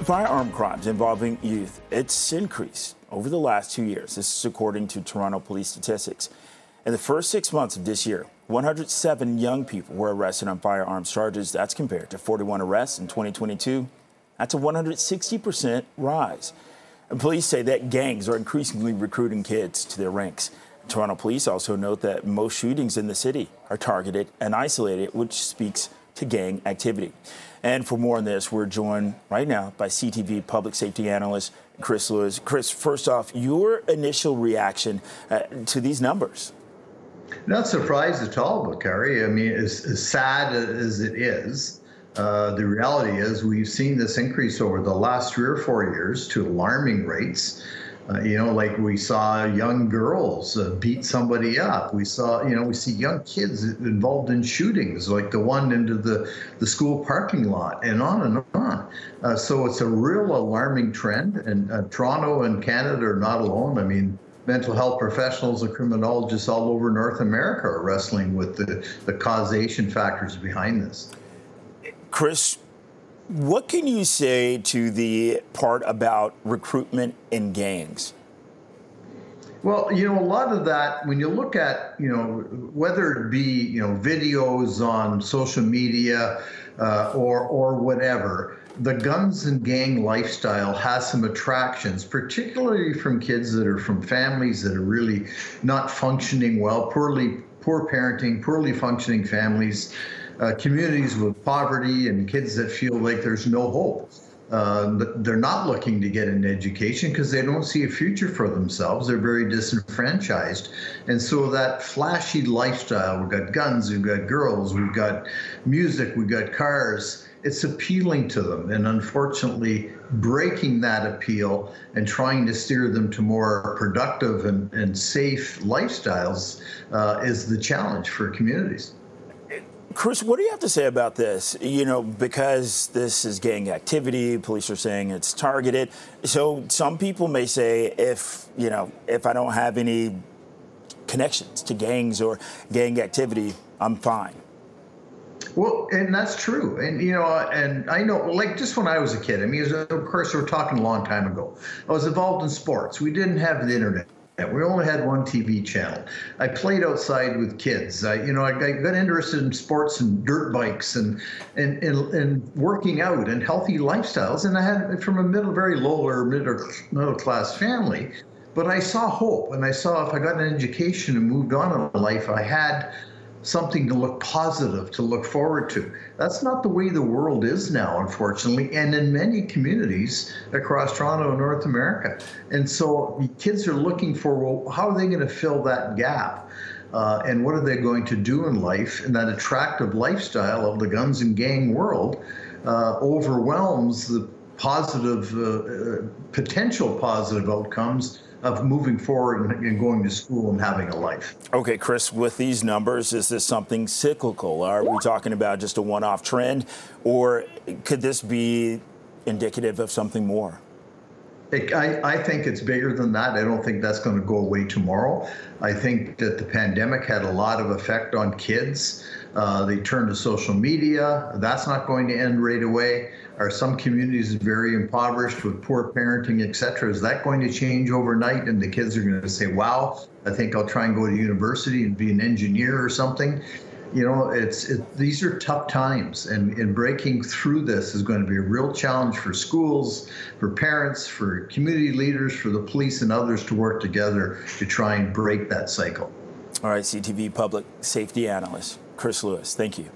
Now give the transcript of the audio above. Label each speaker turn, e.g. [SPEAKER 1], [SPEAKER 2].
[SPEAKER 1] Firearm crimes involving youth, it's increased over the last 2 years. This is according to Toronto police statistics. In the first 6 months of this year, 107 young people were arrested on firearms charges. That's compared to 41 arrests in 2022. That's a 160% rise. And police say that gangs are increasingly recruiting kids to their ranks. Toronto police also note that most shootings in the city are targeted and isolated, which speaks to gang activity. And for more on this, we're joined right now by CTV public safety analyst Chris Lewis. Chris, first off, your initial reaction to these numbers?
[SPEAKER 2] Not surprised at all, Bakari. I mean, as sad as it is, the reality is we've seen this increase over the last 3 or 4 years to alarming rates. Like we saw young girls beat somebody up. We see young kids involved in shootings, like the one into the school parking lot, and on and on. So it's a real alarming trend, and Toronto and Canada are not alone. I mean, mental health professionals and criminologists all over North America are wrestling with the causation factors behind this.
[SPEAKER 1] Chris, what can you say to the part about recruitment in gangs?
[SPEAKER 2] Well, a lot of that, when you look at, whether it be, videos on social media or whatever, the guns and gang lifestyle has some attractions, particularly from kids that are from families that are really not functioning well, poor parenting, poorly functioning families, communities with poverty and kids that feel like there's no hope. They're not looking to get an education because they don't see a future for themselves. They're very disenfranchised. And so that flashy lifestyle, we've got guns, we've got girls, we've got music, we've got cars, it's appealing to them. And unfortunately, breaking that appeal and trying to steer them to more productive and safe lifestyles is the challenge for communities.
[SPEAKER 1] Chris, what do you have to say about this? Because this is gang activity, police are saying it's targeted. So some people may say if I don't have any connections to gangs or gang activity, I'm fine.
[SPEAKER 2] Well, and that's true. And, and I know, like just when I was a kid, I mean, of course, we're talking a long time ago. I was involved in sports. We didn't have the internet. We only had one TV channel. I played outside with kids. I got interested in sports and dirt bikes and working out and healthy lifestyles. And I had from a very low or middle class family, but I saw hope, and I saw if I got an education and moved on in life, I had something to look positive, to look forward to. That's not the way the world is now, unfortunately, and in many communities across Toronto and North America. And so kids are looking for, well, how are they going to fill that gap? And what are they going to do in life? And that attractive lifestyle of the guns and gang world overwhelms the positive, potential positive outcomes of moving forward and going to school and having a life.
[SPEAKER 1] Okay, Chris, with these numbers, is this something cyclical? Are we talking about just a one-off trend, or could this be indicative of something more?
[SPEAKER 2] I think it's bigger than that. I don't think that's going to go away tomorrow. I think that the pandemic had a lot of effect on kids. They turned to social media. That's not going to end right away. Are some communities very impoverished with poor parenting, et cetera? Is that going to change overnight? And the kids are going to say, wow, I think I'll try and go to university and be an engineer or something. These are tough times, and breaking through this is going to be a real challenge for schools, for parents, for community leaders, for the police and others to work together to try and break that cycle.
[SPEAKER 1] All right, CTV public safety analyst Chris Lewis, thank you.